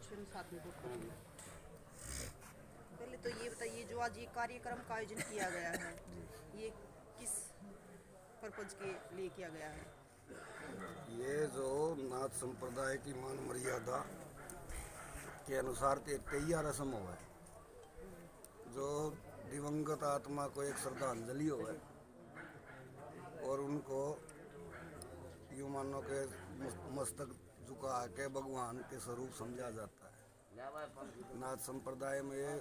साथ में वोट करेंगे। पहले तो ये बताइए, जो आज ये कार्यक्रम का आयोजन किया गया है, ये किस पर्पज के लिए किया गया है? ये जो नाथ संप्रदाय की मान मर्यादा के अनुसार एक तैयार रस्म हो है, जो दिवंगत आत्मा को एक श्रद्धांजलि हो है और उनको यूं मानो के मस्तक झुका के भगवान के स्वरूप समझा जाता है। नाथ संप्रदाय में ये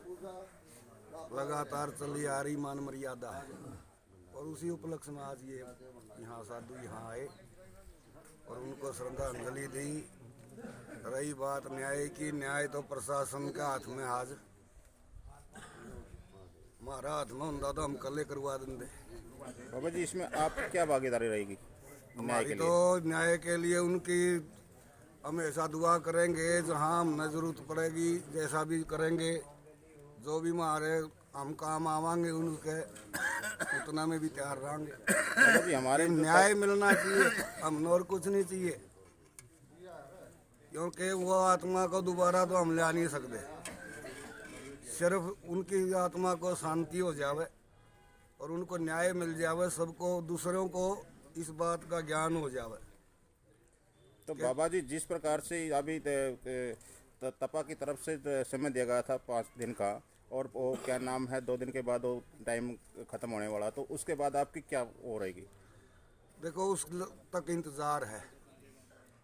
लगातार चली आ रही मान मर्यादा है और उसी उपलक्ष्य में आज ये यहाँ साधु यहाँ आए और उनको श्रद्धांजलि दी। रही बात न्याय की, न्याय तो प्रशासन के हाथ में आज हमारा हाथ में होता तो हम कल करवा देंगे। बाबा जी, इसमें आप क्या भागीदारी रहेगी न्याय के हमारी लिए? तो न्याय के लिए उनकी हमेशा दुआ करेंगे, जहाँ हमें जरूरत पड़ेगी जैसा भी करेंगे, जो भी हमारे हम काम आवांगे उनके उतना में भी तैयार रहेंगे। बाबा जी, हमारे न्याय मिलना चाहिए, हम और कुछ नहीं चाहिए, क्योंकि वो आत्मा को दोबारा तो हम ला नहीं सकते। सिर्फ उनकी आत्मा को शांति हो जावे और उनको न्याय मिल जावे, सबको दूसरों को इस बात का ज्ञान हो जावे। तो बाबा जी, जिस प्रकार से अभी तपा की तरफ से समय दिया गया था 5 दिन का, और वो क्या नाम है 2 दिन के बाद वो टाइम खत्म होने वाला, तो उसके बाद आपकी क्या हो रहेगी? देखो, उस तक इंतज़ार है,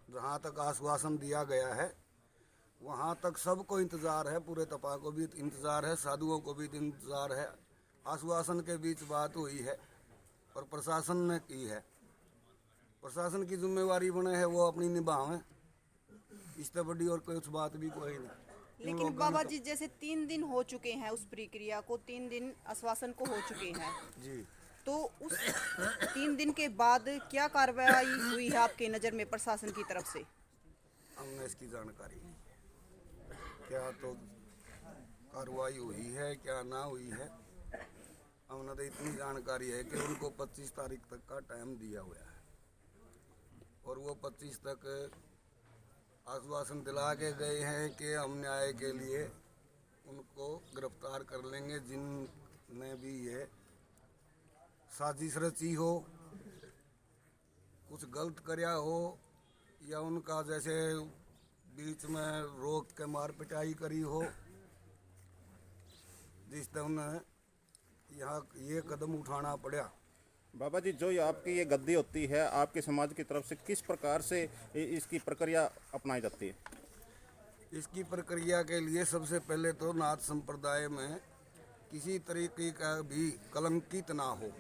जहाँ तक आश्वासन दिया गया है वहाँ तक सबको इंतज़ार है, पूरे तपा को भी इंतज़ार है, साधुओं को भी इंतज़ार है। आश्वासन के बीच बात हुई है और प्रशासन ने की है, प्रशासन की जिम्मेवारी बने है वो अपनी निभावें, इससे बड़ी और कुछ बात भी कोई नहीं। लेकिन बाबा जी, जैसे 3 दिन हो चुके हैं उस प्रक्रिया को, 3 दिन आश्वासन को हो चुके हैं जी, तो उस 3 दिन के बाद क्या कार्रवाई हुई है आपके नज़र में प्रशासन की तरफ से? हमने इसकी जानकारी नहीं, क्या तो कार्रवाई हुई है क्या ना हुई है। हमने तो इतनी जानकारी है कि उनको 25 तारीख तक का टाइम दिया हुआ है और वो 25 तक आश्वासन दिला के गए हैं कि हम न्याय के लिए उनको गिरफ्तार कर लेंगे, जिनने भी ये साजिश रची हो, कुछ गलत करया हो या उनका जैसे बीच में रोक के मार पिटाई करी हो, जिससे उन्हें यहाँ ये कदम उठाना पड़ा। बाबा जी, जो ये आपकी ये गद्दी होती है, आपके समाज की तरफ से किस प्रकार से इसकी प्रक्रिया अपनाई जाती है? इसकी प्रक्रिया के लिए सबसे पहले तो नाथ संप्रदाय में किसी तरीके का भी कलंकित ना हो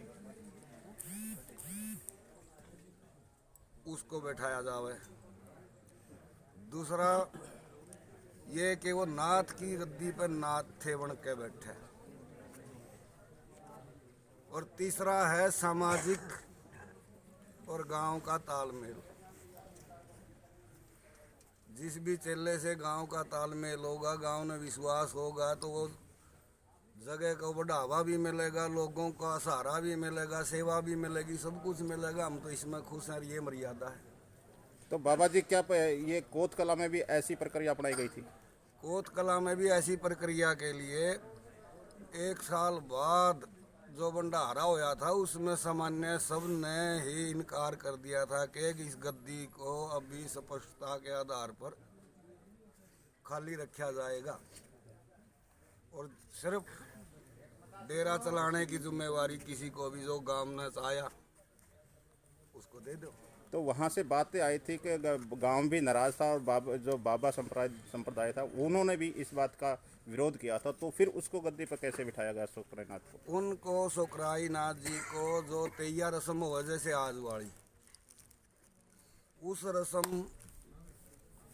उसको बैठाया जावे। दूसरा ये कि वो नाथ की गद्दी पर नाथ थे बन के बैठे। और तीसरा है सामाजिक और गांव का तालमेल। जिस भी चेले से गांव का तालमेल होगा, गांव में विश्वास होगा, तो वो जगह को बढ़ावा भी मिलेगा, लोगों का सहारा भी मिलेगा, सेवा भी मिलेगी, सब कुछ मिलेगा। हम तो इसमें खुश हैं, ये मर्यादा है। तो बाबा जी, क्या ये कोत कला में भी ऐसी प्रक्रिया अपनाई गई थी? कोत कला में भी ऐसी प्रक्रिया के लिए 1 साल बाद जो भंडारा होया था उसमें सामान्य सब ने ही इनकार कर दिया था कि इस गद्दी को अभी स्पष्टता के आधार पर खाली रखा जाएगा और सिर्फ डेरा चलाने की जिम्मेवारी किसी को भी जो गांव ने चाहा उसको दे दो। तो वहाँ से बातें आई थी कि गांव भी नाराज था और जो बाबा संप्रदाय था उन्होंने भी इस बात का विरोध किया था, तो फिर उसको गद्दी पर कैसे बिठाया गया सुकराईनाथ को? उनको सुकराईनाथ जी को जो तैयार रस्म हो जैसे आज वाली, उस रस्म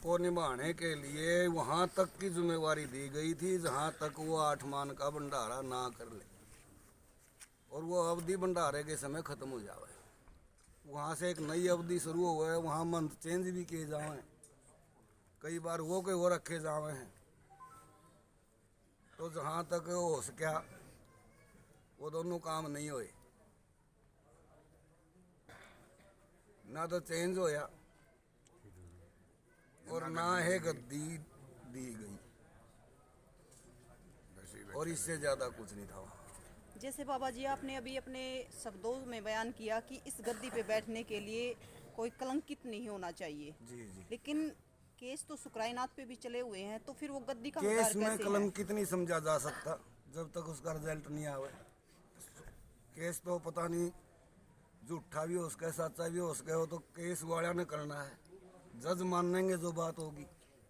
को निभाने के लिए वहाँ तक की जिम्मेवारी दी गई थी जहाँ तक वो 8 मान का भंडारा ना कर ले और वो अवधि भंडारे के समय खत्म हो जावे। वहाँ से एक नई अवधि शुरू हुआ है, वहाँ मंथ चेंज भी किए जावे, कई बार वो के वो रखे जावे हैं। तो जहाँ तक हो सका वो दोनों काम नहीं हुए, ना तो चेंज होया और ना है गद्दी दी गई, और इससे ज़्यादा कुछ नहीं था वहाँ। जैसे बाबा जी आपने अभी अपने शब्दों में बयान किया कि इस गद्दी पे बैठने के लिए कोई कलंकित नहीं होना चाहिए, जी जी। लेकिन केस तो सुकराईनाथ पे भी चले हुए हैं, तो फिर वो गद्दी का केस हकदार में कैसे है? कलंकित नहीं समझा जा सकता जब तक उसका रिजल्ट नहीं आवे। केस तो पता नहीं झूठा भी हो सके, सच्चा भी हो सके, हो तो केस वाला ने करना है, जज मानेंगे जो बात होगी।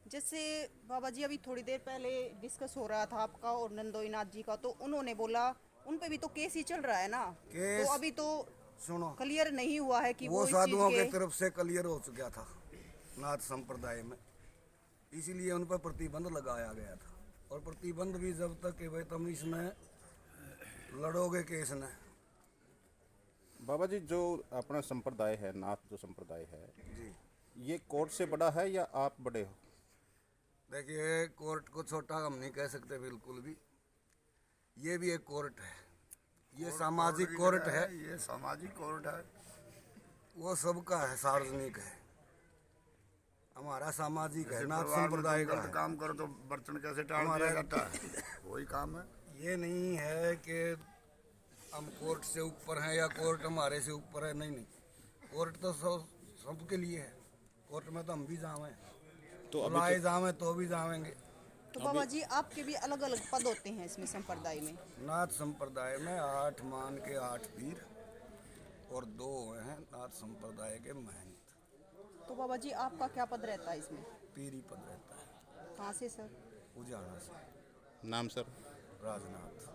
जैसे बाबा जी अभी थोड़ी देर पहले डिस्कस हो रहा था आपका और नंदोई नाथ जी का, तो उन्होंने बोला उन पे भी तो केस ही चल रहा है ना, केस तो अभी तो सुनो, क्लियर नहीं हुआ है कि वो इस साधुओं चीज की तरफ से क्लियर हो चुका था नाथ संप्रदाय में, इसीलिए उन पर प्रतिबंध लगाया गया था। और प्रतिबंध भी जब तक कि भाई तुम इसमें लड़ोगे केस ने। बाबा जी जो अपना संप्रदाय है, नाथ जो संप्रदाय है, जी ये कोर्ट से बड़ा है या आप बड़े हो? देखिए, कोर्ट को छोटा हम नहीं कह सकते बिल्कुल भी, ये भी एक कोर्ट है, ये सामाजिक कोर्ट है, ये सामाजिक कोर्ट है। वो सबका है, सार्वजनिक है, हमारा सामाजिक है, जैसे नाथ परिवार में संप्रदाय तुम का गलत है। काम करो तो बर्तन कैसे टाल हमारा- दिया जाता है, वही काम है। ये नहीं है कि हम कोर्ट से ऊपर हैं या कोर्ट हमारे से ऊपर है, नहीं नहीं, कोर्ट तो सबके लिए है। कोर्ट में तो हम भी जावे, तो अभी बुलाए जावे तो भी जावेंगे। तो बाबा जी आपके भी अलग अलग पद होते हैं इसमें संप्रदाय में? नाथ संप्रदाय में 8 मान के 8 पीर और 2 हैं नाथ संप्रदाय के महंत। तो बाबा जी आपका क्या पद रहता है इसमें? पीरी पद रहता है, कहाँ से सर? उजाड़ा से नाम सर? राजनाथ।